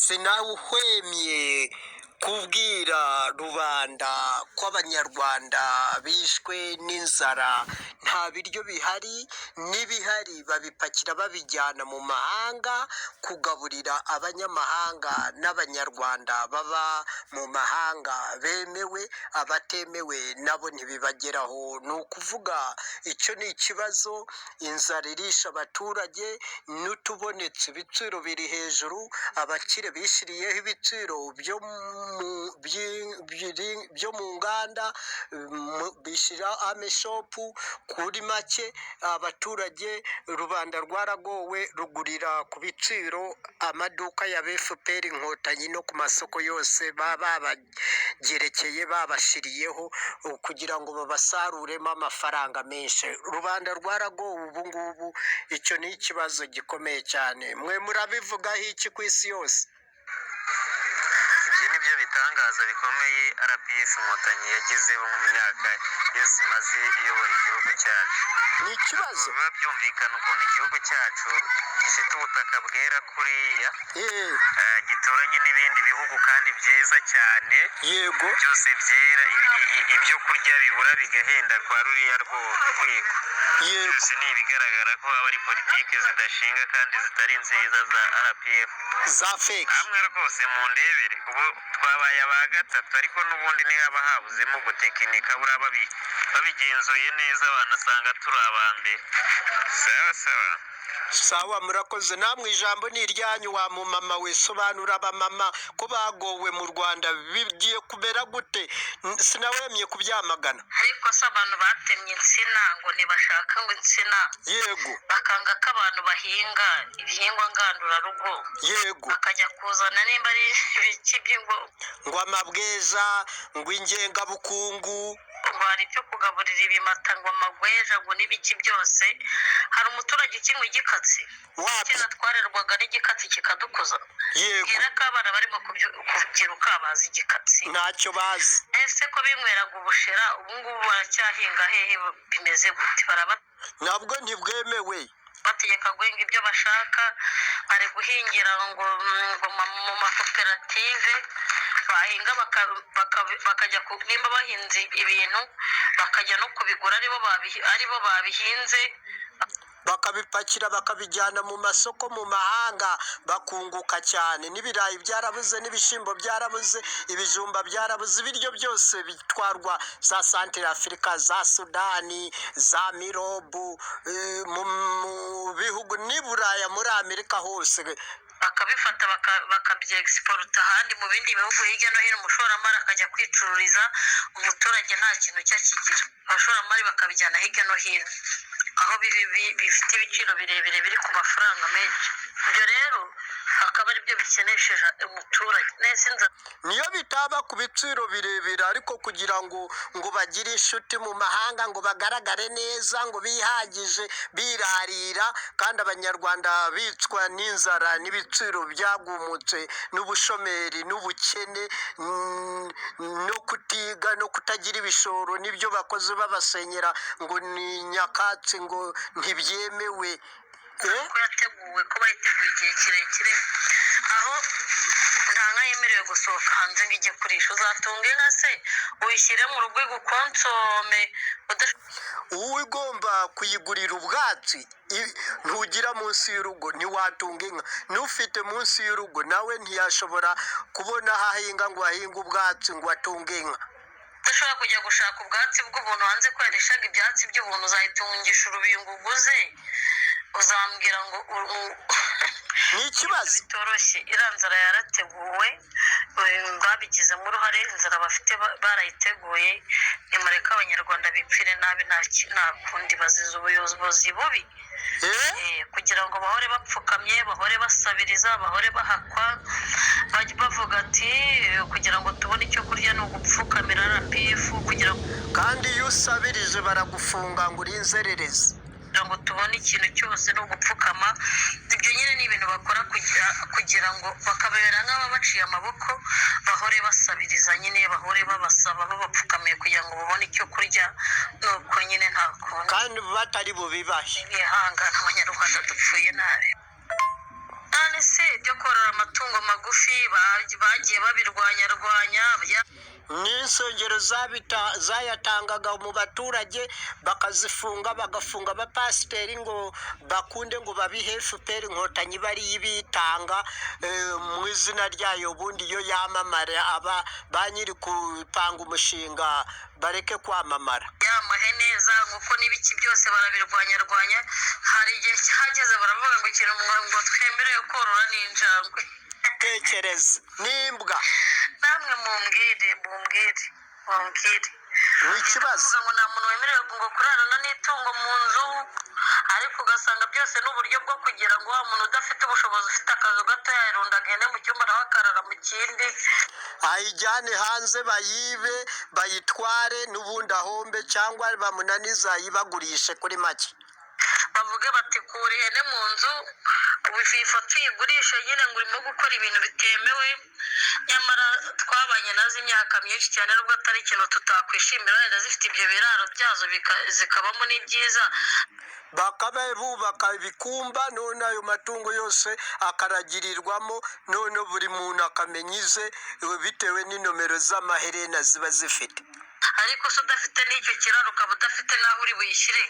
sinawuhwemye kubwira rubanda ko abanyarwanda bishwe n'inzara, nta biryo bihari, n'ibihari babipakira babijyana mu mahanga kugaburira abanyamahanga n'abanyarwanda baba mu mahanga bemewe, abatemewe nabo ntibibageraho. Ni ukuvuga icyo ni ikibazo, inzara irisha abaturage, n'utubonetse ibiciro biri hejuru, abakire bishyiriyeho ibiciro byo mu nganda, bishyira ameshopu kuri make, abaturage rubanda rwaragowe, rugurira ku biciro amaduka ya FPR Inkotanyi no ku masoko yose baba babagerekeye babashiriyeho kugira ngo babasaruremo amafaranga menshi. Rubanda rwaragowe ubu ngubu, icyo ni ikibazo gikomeye cyane. Mwe murabivugaho iki ku isi yose? Ibyo ni byo bitangaza bikomeye RPF Inkotanyi yagezeho mu myaka yose imaze iyobora igihugu cyacu. Ni ikibazo biba byumvikana ukuntu igihugu cyacu gifite ubutaka bwera kuriya, gituranye n'ibindi bihugu kandi byiza cyane, yego byose byera, ibyo kurya bibura bigahenda kwa ruriya rwego. Byose ni ibigaragara ko aba ari politike zidashinga kandi zitari nziza za RPF, za fake. hamwe rwose mu ndebere ubu twabaye aba gatatu, ariko n'ubundi ntihaba habuzemo gutekinika, buriya babigenzuye neza banasanga turi abambere. Sawa sawa, murakoze. Namwe ijambo ni iryanyu, wa mumama we, sobanura abamama ko bagowe mu Rwanda bigiye kumera gute? Sinawemye kubyamagana. Ariko se abantu batemye insina ngo ntibashaka ngo insina, yego, bakanga ko abantu bahinga ibihingwa ngandurarugo, yego, bakajya kuzana nimba ari ibiki ngo amabweza, ngo ingengabukungu, ngo hari ibyo kugaburira ibimata, ngo amagweja, ngo n'ibiki byose. Hari umuturage ukinywa igikatsi, kera twarerwaga n'igikatsi kikadukuza. yego, bwira ko abana barimo kubyiruka bazi igikatsi, ntacyo bazi. ese ko binyweraga ubushera, ubu ngubu baracyahinga hehe? Bimeze gute? ntabwo ntibwemewe, bategeka guhinga ibyo bashaka, bari guhingira ngo mu makoperative bahinga, bakajya nimba bahinze ibintu bakajya no kubigura aribo babihinze, bakabipakira bakabijyana mu masoko mu mahanga, bakunguka cyane. N'ibirayi byarabuze, n'ibishyimbo byarabuze, ibijumba byarabuze, ibiryo byose bitwarwa za Centre Africa, za Sudani, za Mirobu, mu bihugu n'i Buraya, muri Amerika hose, bakabifata bakabyegisporuta ahandi mu bindi bihugu hirya no hino. Umushoramari akajya kwicururiza, umuturage nta kintu cyo akigira. Abashoramari bakabijyana hirya no hino aho bifite ibiciro birebire biri ku mafaranga menshi. Ibyo rero akaba ari byo bikenesheje umuturage. niyo bitaba ku biciro birebire, ariko kugira ngo bagire inshuti mu mahanga, ngo bagaragare neza, ngo bihagije birarira, kandi abanyarwanda bicwa n'inzara n'ibiciro byagumutse, n'ubushomeri n'ubukene, no kutiga no kutagira ibishoro, n'ibyo bakoze babasenyera ngo ni nyakatsi, ngo ntibyemewe. ko yateguwe, ko bayiteguye igihe kirekire, aho nta nka yemerewe gusohoka hanze ngo ijye kurisha. Uzatunga inka se uyishyire mu rugo igukonsome? Uwo igomba kuyigurira ubwatsi ntugira munsi y'urugo, ntiwatunga inka. n'ufite munsi y'urugo nawe ntiyashobora kubona aho ahinga ngo ahinge ubwatsi ngo atunge inka. udashobora kujya gushaka ubwatsi bw'ubuntu hanze ko yarishaga ibyatsi by'ubuntu, uzayitungisha urubingo uguze? Uzambwira ngo ni ikibazo bitoroshye. Iriya nzara yarateguwe, babigizemo uruhare, inzara bafite barayiteguye. Nimureke abanyarwanda bipfire nabi, nta kundi, bazize ubuyobozi bubi, kugira ngo bahore bapfukamye, bahore basabiriza, bahore bahakwa, bavuga ati kugira ngo tubone icyo kurya ni ugupfukamira RPF, kugira ngo kandi iyo usabirije baragufunga ngo uri inzererezi. ngo tubone ikintu cyose no gupfukama. Ibyo nyine ni ibintu bakora kugira ngo bakabera nk'ababaciye amaboko, bahore basabiriza, nyine bahore babasaba babapfukamiye kugira ngo babone icyo kurya. Nuko nyine nta kundi, kandi batari bubibahe. bihangana, abanyarwanda dupfuye nabi. None se byo korora amatungo magufi bagiye babirwanya n'insengero zayatangaga mu baturage bakazifunga, bagafunga abapasiteri ngo bakunde ngo babihe FPR inkotanyi bariyo ibitanga mu izina ryayo, ubundi iyo yamamara aba ba nyiri kupanga umushinga bareke kwamamara. yamahe neza nk'uko n'ibiki byose barabirwanya. Hari igihe cyageze baravuga ngo ikintu ngo twemerewe korora n'injangwe. Tekereza n'imbwa. Namwe mumbwire ni ikibazo ngo nta muntu wemerewe ngo kurarana n'itungo mu nzu, ariko ugasanga byose n'uburyo bwo kugira ngo wa muntu udafite ubushobozi ufite akazu gato yayirunda agende mu cyumba nawe akarara mu kindi, ayijyane hanze bayibe bayitware n'ubundi ahombe, cyangwa bamunaniza ayibagurishe kuri make. bavuge bati kura ihene mu nzu wifata uyigurisha nyine ngo urimo gukora ibintu bitemewe. Nyamara twabanye nazo imyaka myinshi cyane, nubwo atari ikintu tutakwishimira, wenda zifite ibyo biraro byazo zikabamo n'ibyiza, bakaba bubaka ibikumba, none ayo matungo yose akaragirirwamo, none buri muntu akamenya ize bitewe n'inomero z'amaherena ziba zifite. ariko se udafite n'icyo kiraro ukaba udafite n'aho uri buyishyire,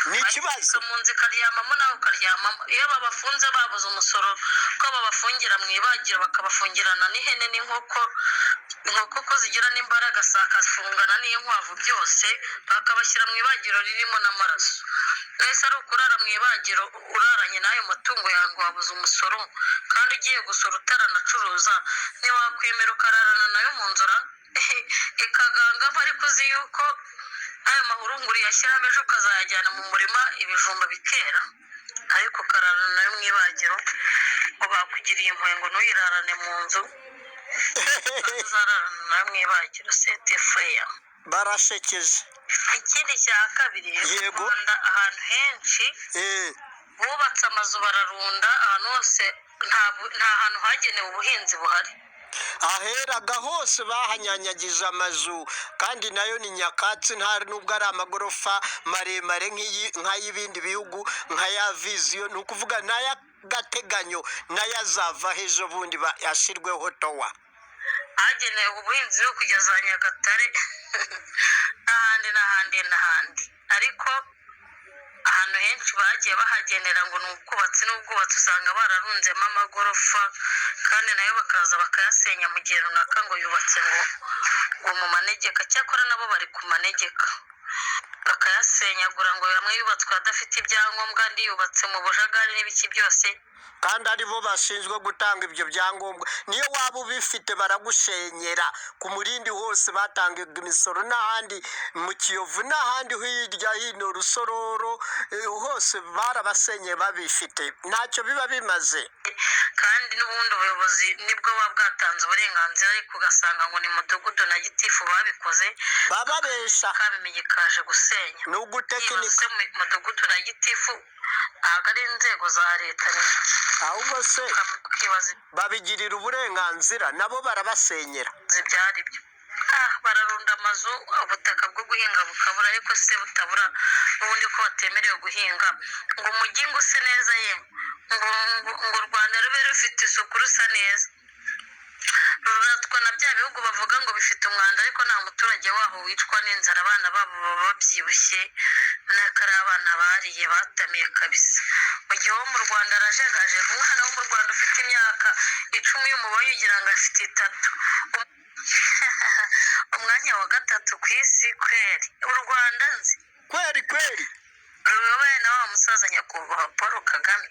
ni ikibazo. mu nzu ikaryamamo nawe ukaryamamo. Iyo babafunze babuze umusoro ko babafungira mu ibagiro bakabafungirana n'ihene n'inkoko, inkoko ko zigira n'imbaraga sakafungana n'inkwavu, byose bakabashyira mu ibagiro ririmo n'amaraso. Wese ari ukurara mu ibagiro uraranye n'ayo matungo yawe ngo wabuze umusoro, kandi ugiye gusora utaranacuruza ntiwakwemera ukararana nayo mu nzura ikagangamo, ariko uzi yuko ayo mahurunguru yashyiramo ejo ukazayajyana mu murima ibijumba bikera, ariko ukararana nayo mu ibagiro ngo bakugiriye impuhwe ngo ntuyirarane mu nzu uzararana nayo mu ibagiro. Sete fureya barashekeje. ikindi cya kabiri, Yego. Rwanda ahantu henshi bubatse amazu bararunda, ahantu hose nta hantu hagenewe ubuhinzi buhari. aheraga hose bahanyanyagije amazu, kandi nayo ni nyakatsi, nta nubwo ari amagorofa maremare nk'ay'ibindi bihugu nka ya viziyo, ni ukuvuga n'ay'agateganyo nayo azava ejo bundi yashyirweho towa. hagenewe ubuhinzi bwo kugeza Nyagatare n'ahandi, ariko ahantu henshi bagiye bahagenera ngo ni ubwubatsi usanga bararunzemo amagorofa, kandi nayo bakaza bakayasenya mu gihe runaka ngo yubatse ngo mu manegeka. Cyakora nabo bari ku manegeka bakayasenyagura ngo amwe yubatswe adafite ibyangombwa, andi yubatse mu bujagari n'ibiki byose, kandi aribo bashinzwe gutanga ibyo byangombwa. Niyo waba ubifite baragushenyera. Ku Murindi hose batangaga imisoro, n'ahandi mu Kiyovu n'ahandi hirya hino Rusororo hose barabasenyeye babifite, ntacyo biba bimaze. kandi n'ubundi ubuyobozi nibwo buba bwatanze uburenganzira, ariko ugasanga ngo ni mudugudu na gitifu babikoze, bababesha kabimenye kaje gusenya. ni ugutekinika. Mudugudu na gitifu ntabwo ari inzego za leta, ahubwo se ukibaza babigirira uburenganzira, nabo barabasenyera. ibyari byo. Bararunda amazu, ubutaka bwo guhinga bukabura, ariko se butabura n'ubundi ko batemerewe guhinga, ngo umujyi ngo use neza ye, ngo u Rwanda rube rufite isuku rusa neza, ruratwa na bya bihugu bavuga ngo bifite umwanda, ariko nta muturage waho wicwa n'inzara, abana babo baba babyibushye, n'ako ari abana bariye batamiye kabisa. Mu gihe wo mu Rwanda arajagaje, umwana wo mu Rwanda ufite imyaka 10 y'umubonye ugira ngo afite 3, umwanya wa 3 ku isi. Kweri u Rwanda nzi kweri ruyobowe na wa musaza nyakubahwa Paul Kagame.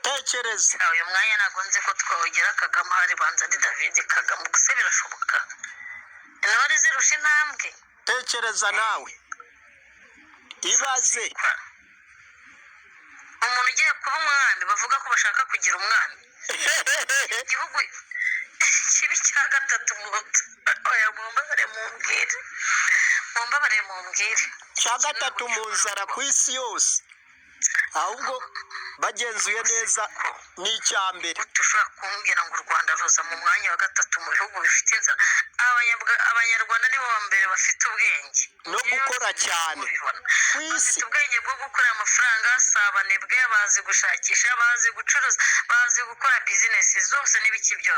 tekereza. uyu mwanya ntabwo nzi ko twawugira Kagame hari banza ari David Kagame, gusa birashoboka, intore zirusha intambwe. Tekereza nawe ibaze umuntu ugiye kuba umwami, bavuga ko bashaka kugira umwami, igihugu kibi cya 3 mu nzu. Oya, mumbabare mumbwire cya 3 mu nzara ku isi yose, ahubwo bagenzuye neza ni icya mbere. ushobora kumbwira ngo u Rwanda ruza mu mwanya wa gatatu mu bihugu bifite inzara. Abanyarwanda nibo ba mbere bafite ubwenge no gukora cyane ku isi. bafite ubwenge bwo gukorera amafaranga, si abanebwe, bazi gushakisha, bazi gucuruza, bazi gukora bizinesi zose n'ibiki byose.